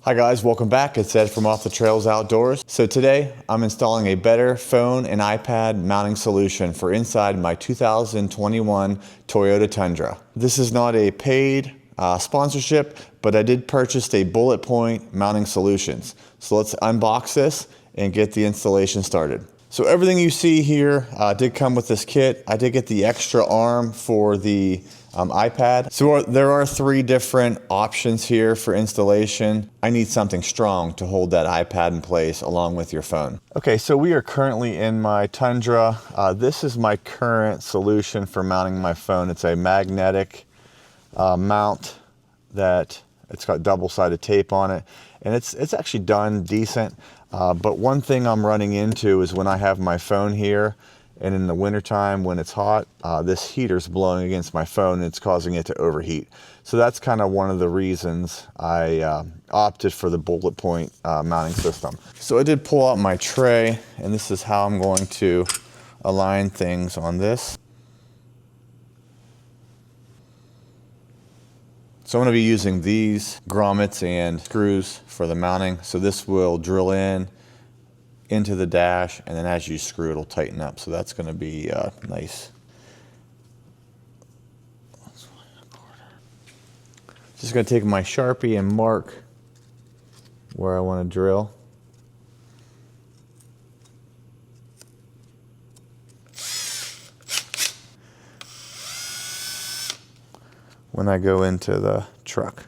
Hi guys, welcome back. It's Ed from Off the Trails Outdoors. So today I'm installing a better phone and iPad mounting solution for inside my 2021 Toyota Tundra. This is not a paid sponsorship, but I did purchase a Bulletpoint Mounting Solutions. So let's unbox this and get the installation started. So everything you see here did come with this kit. I did get the extra arm for the iPad. So there are 3 different options here for installation. I need something strong to hold that iPad in place along with your phone. Okay, so we are currently in my Tundra. This is my current solution for mounting my phone. It's a magnetic mount that it's got double-sided tape on it, and it's actually done decent. But one thing I'm running into is when I have my phone here, and in the wintertime when it's hot, this heater's blowing against my phone and it's causing it to overheat. So that's kind of one of the reasons I opted for the Bulletpoint mounting system. So I did pull out my tray, and this is how I'm going to align things on this. So I'm going to be using these grommets and screws for the mounting. So this will drill into the dash, and then as you screw it'll tighten up. So that's going to be nice. Just going to take my Sharpie and mark where I want to drill. When I go into the truck.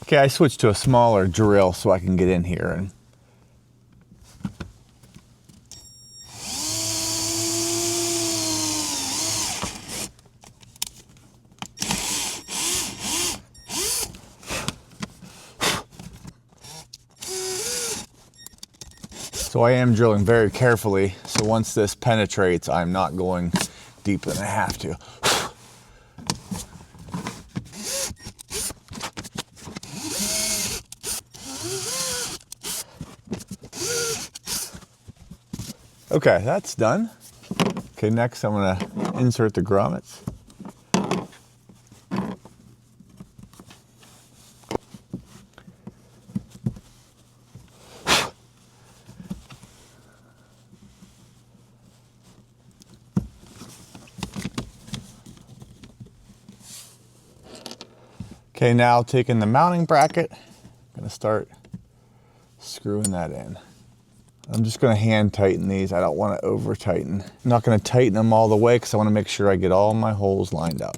Okay, I switched to a smaller drill so I can get in here and so I am drilling very carefully, so once this penetrates, I'm not going deeper than I have to. Okay, that's done. Okay, next I'm going to insert the grommets. Okay, now taking the mounting bracket, I'm going to start screwing that in. I'm just going to hand tighten these. I don't want to over tighten. I'm not going to tighten them all the way because I want to make sure I get all my holes lined up.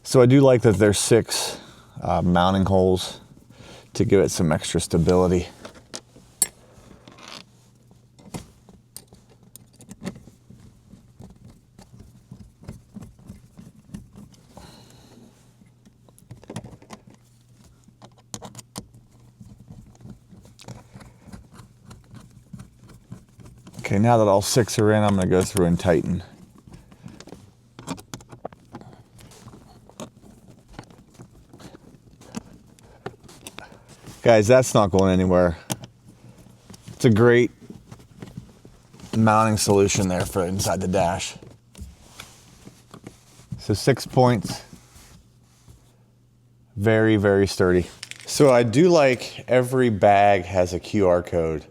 So I do like that there's 6 mounting holes to give it some extra stability. Okay, now that all 6 are in, I'm going to go through and tighten. Guys, that's not going anywhere. It's a great mounting solution there for inside the dash. So 6 points. Very, very sturdy. So I do like every bag has a QR code.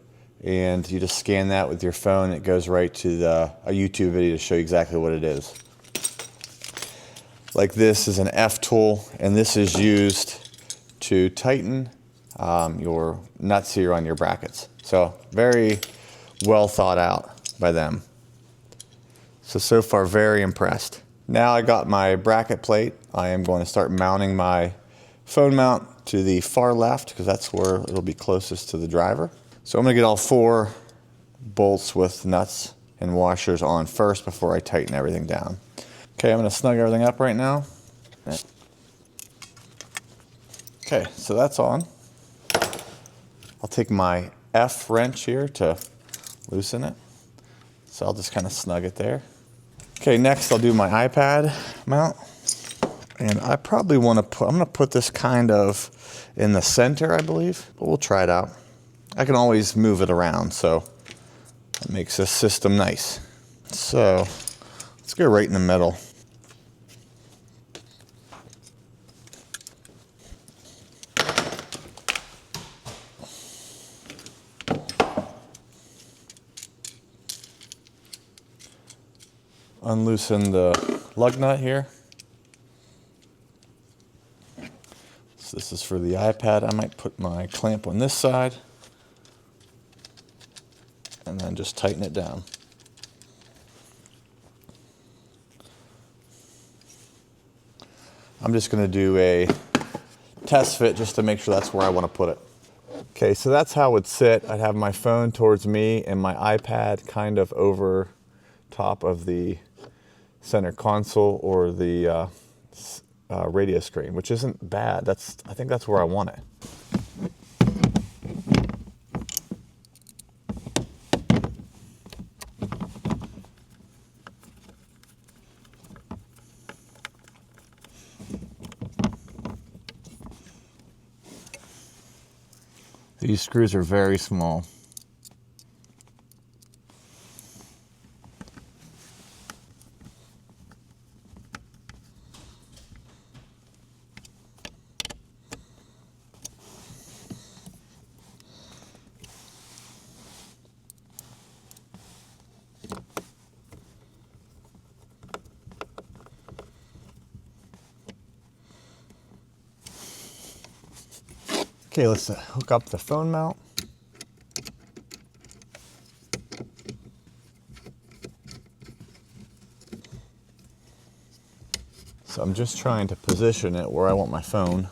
And you just scan that with your phone. It goes right to a YouTube video to show you exactly what it is. Like this is an F tool, and this is used to tighten your nuts here on your brackets. So very well thought out by them. So far very impressed. Now I got my bracket plate. I am going to start mounting my phone mount to the far left because that's where it'll be closest to the driver. So I'm going to get all 4 bolts with nuts and washers on first before I tighten everything down. Okay, I'm going to snug everything up right now. Okay, so that's on. I'll take my F wrench here to loosen it. So I'll just kind of snug it there. Okay, next I'll do my iPad mount. And I probably want to put, I'm going to put this kind of in the center, I believe. But we'll try it out. I can always move it around, so that makes this system nice. So let's go right in the middle. Unloosen the lug nut here. So this is for the iPad. I might put my clamp on this side and then just tighten it down. I'm just going to do a test fit just to make sure that's where I want to put it. Okay, so that's how it would sit. I'd have my phone towards me and my iPad kind of over top of the center console or the radio screen, which isn't bad. I think that's where I want it. These screws are very small. Okay, let's hook up the phone mount. So I'm just trying to position it where I want my phone.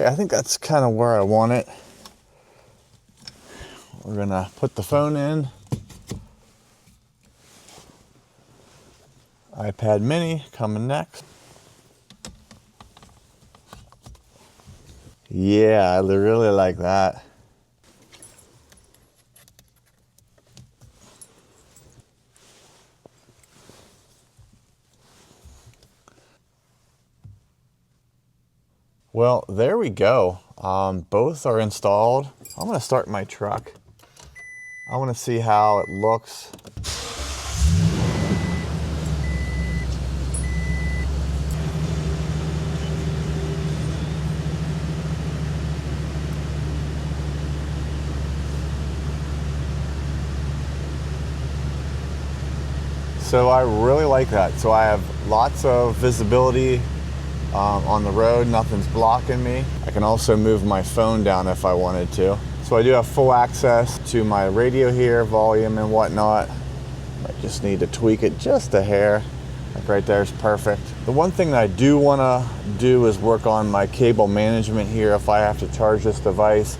Okay, I think that's kind of where I want it. We're gonna put the phone in. iPad mini coming next. Yeah, I really like that. Well, there we go. Both are installed. I'm gonna start my truck. I wanna see how it looks. So I really like that. So I have lots of visibility on the road, nothing's blocking me. I can also move my phone down if I wanted to. So I do have full access to my radio here, volume and whatnot. I just need to tweak it just a hair. Like right there is perfect. The one thing that I do want to do is work on my cable management here if I have to charge this device.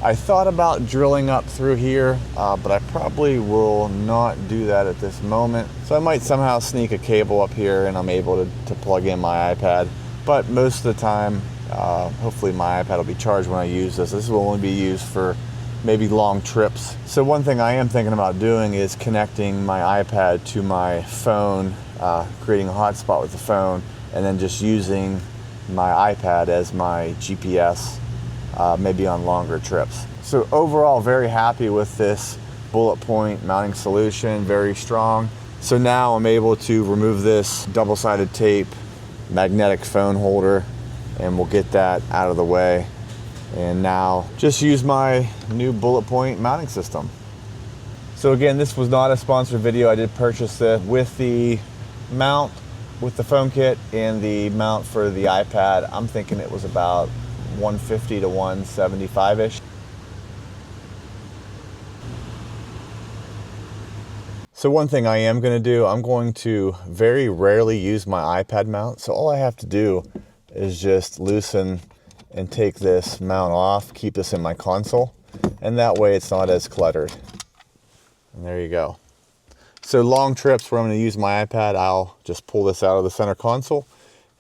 I thought about drilling up through here, but I probably will not do that at this moment. So I might somehow sneak a cable up here and I'm able to plug in my iPad. But most of the time, hopefully my iPad will be charged when I use this. This will only be used for maybe long trips. So one thing I am thinking about doing is connecting my iPad to my phone, creating a hotspot with the phone, and then just using my iPad as my GPS, maybe on longer trips. So overall, very happy with this Bulletpoint mounting solution, very strong. So now I'm able to remove this double-sided tape magnetic phone holder, and we'll get that out of the way. And now just use my new Bulletpoint mounting system. So again, this was not a sponsored video. I did purchase this with the mount, with the phone kit and the mount for the iPad. I'm thinking it was about $150 to $175-ish. So one thing I am going to do, I'm going to very rarely use my iPad mount. So all I have to do is just loosen and take this mount off, keep this in my console, and that way it's not as cluttered. And there you go. So long trips where I'm going to use my iPad, I'll just pull this out of the center console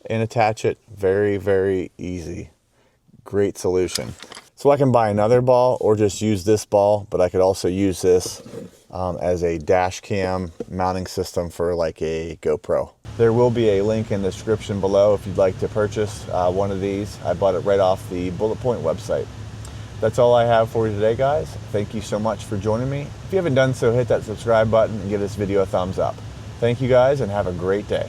and attach it. Very, very easy. Great solution. So I can buy another ball or just use this ball, but I could also use this as a dash cam mounting system for like a GoPro. There will be a link in the description below if you'd like to purchase one of these. I bought it right off the Bulletpoint website. That's all I have for you today, guys. Thank you so much for joining me. If you haven't done so, hit that subscribe button and give this video a thumbs up. Thank you guys and have a great day.